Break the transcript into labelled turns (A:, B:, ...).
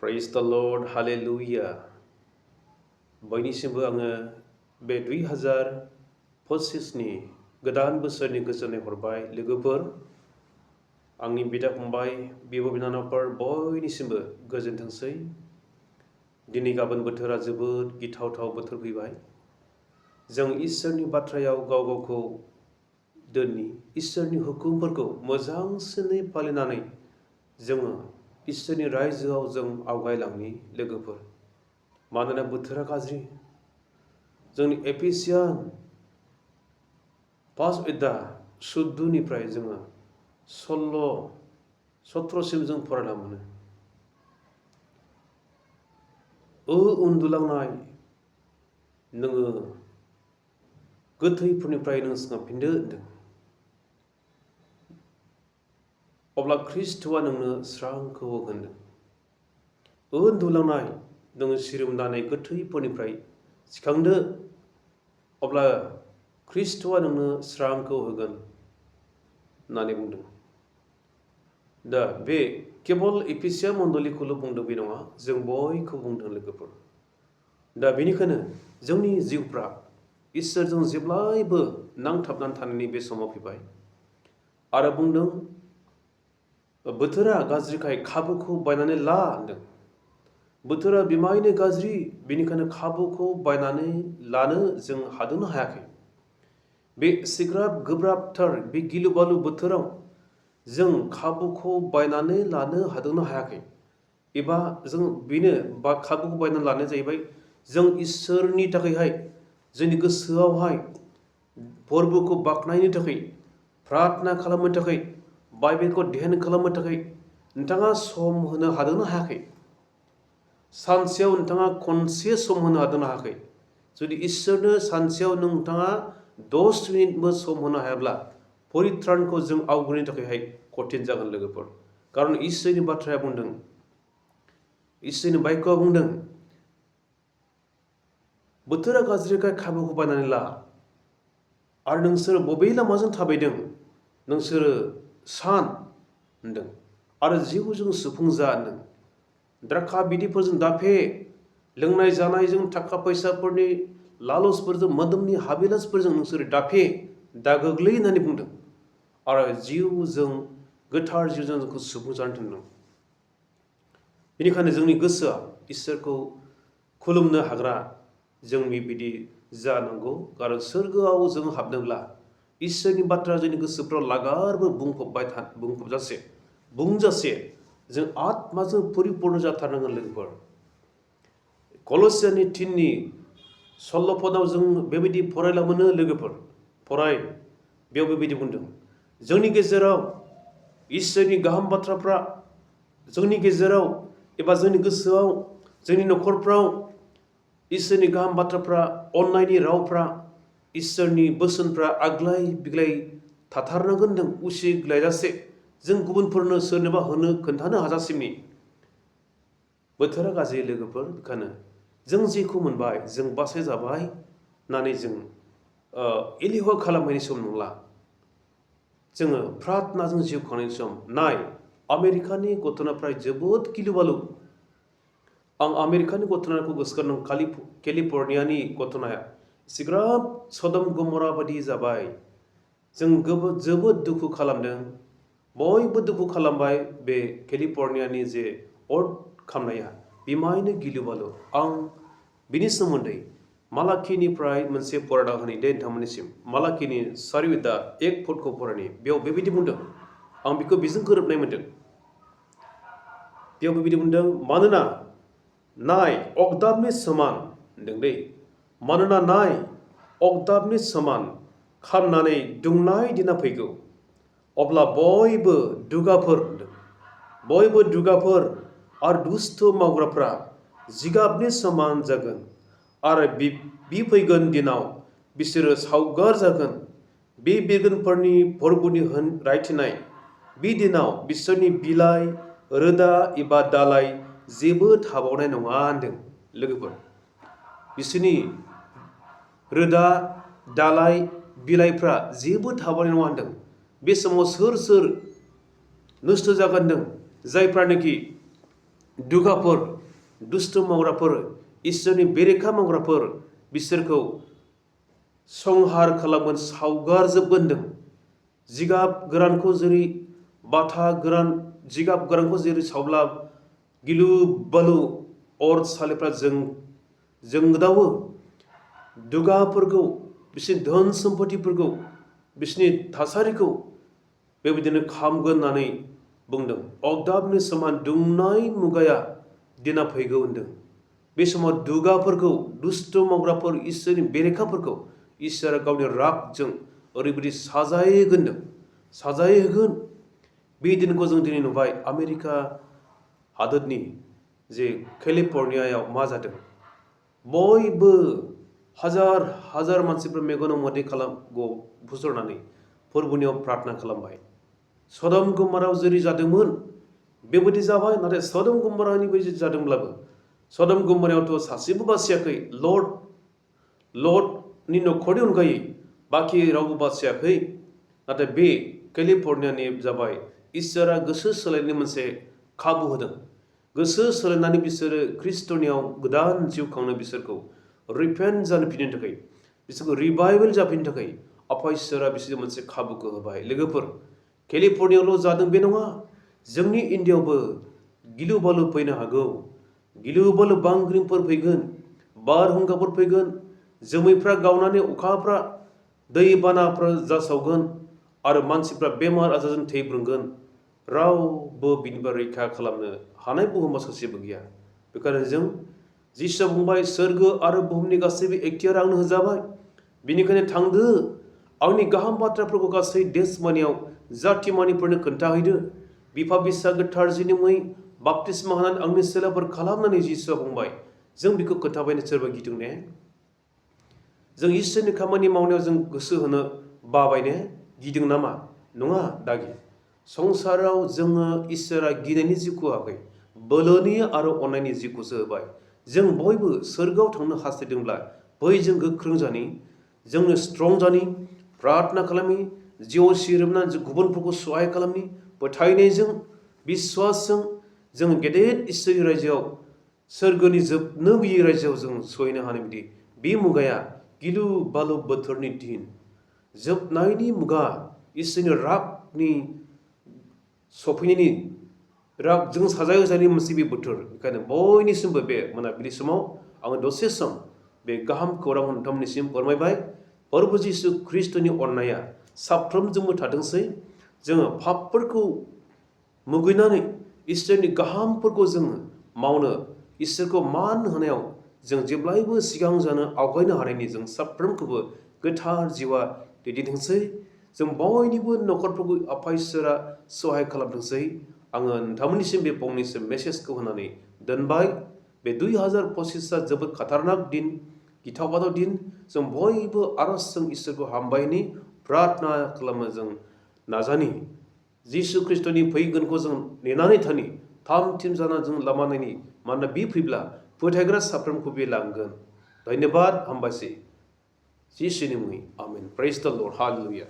A: Praise the Lord, Hallelujah. बयनिसिमबो आङो बे 2025नि गोदान बोसोरनि गोजोननाय हरबाय लोगोफोर आंनि बिदा फंबाय बिब' बिनानावफोर बयनिसिमबो गोजोनथोंसै दिनै गाबोन बोथोरा जोबोद गिथावथाव बोथोर फैबाय जों इसोरनि बाथ्रायाव गाव गावखौ दोननि इसोरनि हुकुमफोरखौ मोजांसिनै फालिनानै जोङो इसोरनि रायजोआव जों आवगायलांनि लोगोफोर मानोना बोथोरा गाज्रि जोंनि एफिसियान 5 अध्याय 14निफ्राय जोङो 17 जों फरायना मोनो उन्दुलांनाय नोङो गोथैफोरनिफ्राय नों सिखारफिनदो होनदों अब्ला ख्रिस्ट'आ नोंनो स्रांखौ होगोन उन्दुलांनाय नोङो सिरोमनानै गोथैफोरनिफ्राय सिखांदो अब्ला ख्रिस्ट'आ नोंनो स्रांखौ होगोन होननानै बुंदों दा बे केवल एफिसिया मण्डलिखौल' बुंदों बे नङा जों बयखौ बुंदों लोगोफोर दा बेनिखायनो जोंनि जिउफ्रा इसोरजों जेब्लायबो नांथाबनानै थानायनि बे समाव फैबाय आरो बुंदों बोथोरा गाज्रिखाय खाबुखौ बायनानै ला होनदों बोथोरा बिमायनो गाज्रि बेनिखायनो खाबुखौ बायनानै लानो जों हादोंनो हायाखै बे एसेग्राब गोब्राबथार बे गिलु बालु बोथोराव जों खाबुखौ बायनानै लानो हादोंनो हायाखै एबा जों बेनो बा खाबुखौ बायनानै लानाय जाहैबाय जों इसोरनि थाखायहाय जोंनि गोसोआवहाय फोरबोखौ बाख्नायनो थाखाय प्रार्थना खालामनो थाखाय बाइबेलखौ ध्यान खालामनो थाखाय नोंथाङा सम होनो हादोंनो हायाखै सानसेयाव नोंथाङा खनसे सम होनो हादोंनो हायाखै जुदि इसोरनो सानसेयाव नोंथाङा 10 मिनिटबो सम होनो हायाब्ला परित्रानखौ जों आवग्रिनो थाखायहाय कठिन जागोन लोगोफोर खारन इसोरनि बाथ्राया बुंदों इसोरनि बायख'आ बुंदों बोथोरा गाज्रिखाय खाबुखौ बायनानै ला आरो नोंसोर बबे लामाजों थाबायदों नोंसोरो सान होनदों आरो जिउजों सुफुंजा होनदों द्राखा बिदैफोरजों दाफे लोंनाय जानायजों थाखा फैसाफोरनि लालसफोरजों मोदोमनि हाबिलासफोरजों नोंसोर दाफे दा गोग्लै होननानै बुंदों आरो जिउजों गोथार जिउजों जोंखौ सुफुंजानो थिनदों बेनिखायनो जोंनि गोसोआ इसोरखौ खुलुमनो हाग्रा जोंनि बिदि जानांगौ आरो सोरगोआव जों हाबनोब्ला इसोरनि बाथ्रा जोंनि गोसोफ्राव लागारबो बुंजासे जों आत्माजों परिपुर्ण जाथारनांगोन लोगोफोर कलसियानि 3 16 जों बेबायदि फरायला मोनो लोगोफोर फराय बेयाव बेबायदि बुंदों जोंनि गेजेराव इसोरनि गाहाम बाथ्राफ्रा जोंनि गेजेराव एबा जोंनि गोसोआव जोंनि न'खरफ्राव इसोरनि गाहाम बाथ्राफ्रा अननायनि रावफ्रा इसोरनि बोसोनफ्रा आग्लाय बिग्लाय थाथारनांगोन होनदों उसिग्लायजासे जों गुबुनफोरनो सोरनोबा होनो खोन्थानो हाजासिमनि बोथोरा गाज्रि लोगोफोर बेखायनो जों जेखौ मोनबाय जों बासाय जाबाय होननानै जों एलिह' खालामनायनि सम नंला जोङो प्रार्थनाजों जिउ खांनायनि सम नाय आमेरिकानि घटनाफ्रा जोबोद गिलु बालु आं आमेरिकानि घटनाखौ गोसोखांदों केलिफर्नियानि घटनाया एसेग्राब सदम गमरा बायदि जाबाय जों जोबोद दुखु खालामदों बयबो दुखु खालामबाय बे केलिफर्नियानि जे अर खामनाया बिमायनो गिलु बालु आं बिनि सोमोन्दै मालाखिनिफ्राय मोनसे फरायना होनि दे नोंथांमोननिसिम मालाखिनि 4 अध्याय 1 पदखौ फरायनि बेयाव बेबायदि बुंदों आं बेखौ बेजों गोरोबनाय मोनदों बेयाव बेबायदि बुंदों मानोना नाय अगदाबनि समान होनदों दै मानोना नाय अगदाबनि समान खामनानै दुंनाय दिना फैगौ अब्ला बयबो दुगाफोर आरो दुस्थ मावग्राफ्रा जिगाबनि समान जागोन आरो बि फैगोन दिनाव बिसोरो सावगार जागोन बे बेगोनफोरनि फोरबोनि रायथिनाय बे दिनाव बिसोरनि बिलाइ रोदा एबा दालाइ जेबो थाबावनाय नङा होनदों लोगोफोर बिसोरनि रोदा दालाइ बिलाइफ्रा जेबो थाबावनाय नङा होनदों बे समाव सोर नस्थ' जागोन होनदों जायफ्रानोखि दुगाफोर दुष्ट मावग्राफोर इसोरनि बेरेखा मावग्राफोर बिसोरखौ संहार खालामगोन सावगारजोबगोन होनदों। जिगाब गोरानखौ जेरै बाथा गोरान जिगाब गोरानखौ जेरै सावब्ला गिलु बालु अर सालिफ्रा जोंदावो दुगाफोरखौ बिसोरनि धोन सम्पतिफोरखौ बिसोरनि थासारिखौ बेबायदिनो खामगोन होननानै बुंदों। अगदाबनि समान दुंनाय मुगाया दिना फैगौ होनदों। बे समाव दुगाफोरखौ दुष्ट मावग्राफोर इसोरनि बेरेखाफोरखौ इसोरा गावनि रागजों ओरैबायदि साजाय होगोन। बे दिनखौ जों दिनै नुबाय आमेरिका हादोरनि जे केलिफर्नियायाव मा जादों। बयबो हाजार हाजार मानसिफोर मेगनाव मोदै फुसरनानै फोरबुनियाव प्रार्थना खालामबाय। सदम गमराव जेरै जादोंमोन बेबायदि जाबाय। नाथाय सदम गमरानि बायदि जादोंब्लाबो सदम गमरायावथ' सासेबो बासियाखै। लटनि न'खरनि अनगायै बाखि रावबो बासियाखै। नाथाय बे केलिफर्नियानि जाबाय इसोरा गोसो सोलायनायनि मोनसे खाबु होदों। गोसो सोलायनानै बिसोरो ख्रिस्टनियाव गोदान जिउ खांनो बिसोरखौ रिपेन्ट जानो फिननो थाखाय बिसोरखौ रिभाइवेल जाफिननो थाखाय आफा इसोरा बिसोरनो मोनसे खाबुखौ होबाय। लोगोफोर केलिफर्नियायावल' जादों बे नङा। जोंनि इण्डियायावबो गिलु बालु फैनो हागौ। गिलु बालु बांग्रिंफोर फैगोन, बारहुंखाफोर फैगोन, जोमैफ्रा गावनानै अखाफ्रा दैबानाफ्रा जासावगोन आरो मानसिफ्रा बेमार आजारजों थैब्रुंगोन। रावबो बिनिफ्राय रैखा खालामनो हानाय बुहुमाव सासेबो गैया। बेखायनो जों जिसुआ बुंबाय सोरगो आरो बुहुमनि गासैबो एखथियार आंनो होजाबाय। बेनिखायनो थांदो आंनि गाहाम बाथ्राफोरखौ गासै देशमानियाव जातिमानिफोरनो खोन्थाहैदो। बिफा बिसा गोथारजिनि मुङै बाप्तिस्मा होनानै आंनि सेलाफोर खालामनानै जिसुआ बुंबाय। जों बेखौ खोन्थाबायनो सोरबा गिदों ने? जों इसोरनि खामानि मावनायाव जों गोसो होनो बाबाय ने? गिदों नामा? नङा दागि। संसाराव जोङो इसोरा गिनायनि जिउखौ होआखै, बोलोनि आरो अननायनि जिउखौसो होबाय। जों बयबो सोरगोआव थांनो हास्थायदोंब्ला बै जों गोख्रों जानि, जोंनो स्ट्रं जानि, प्रार्थना खालामि, जिउआव सिरोमनानै जों गुबुनफोरखौ सहाय खालामनि, फोथायनायजों बिश्वासजों जों गेदेर इसोरनि रायजोआव सोरगोनि जोबनो गैयै रायजोआव जों सहैनो हानाय बायदि बे मुगाया गिलु बालु बोथोरनि दिन, जोबनायनि मुगा, इसोरनि रागनि सफैनायनि रागजों साजायजानायनि मोनसे बे बोथोर। बेखायनो बयनिसिमबो बे मोनाबिलि समाव आङो दसे सम बे गाहाम खौरां नोंथांमोननिसिम फोरमायबाय। प्रभु जिसु ख्रिस्टनि अननाया साफ्रोमजोंबो थाथोंसै। जोङो पापफोरखौ मुगैनानै इसोरनि गाहामफोरखौ जोङो मावनो, इसोरखौ मान होनायाव जों जेब्लायबो सिगां जानो आवगायनो हानायनि जों साफ्रोमखौबो गोथार जिउआ दैदेनथोंसै। जों बयनिबो न'खरफोरखौ आफा इसोरा सहाय खालामथोंसै। आङो नोंथांमोननिसिम बे फंनैसो मेसेजखौ होनानै दोनबाय। बे 2025 जोबोद खाथारनाक दिन, गिथाव बाथाव दिन। जों बयबो आरजजों इसोरखौ हामबायनि प्रार्थना खालामनो जों नाजानि। जिसु ख्रिस्टनि फैगोनखौ जों नेनानै थानि, थाम थिम जाना जों लामा नायनि। मानोना बे फैब्ला फोथायग्रा साफ्रोमखौ बे लांगोन। धन्यबाद, हामबायसै। जिसुनि मुङै आमेन। प्रेज द लर्ड, हालेलुया।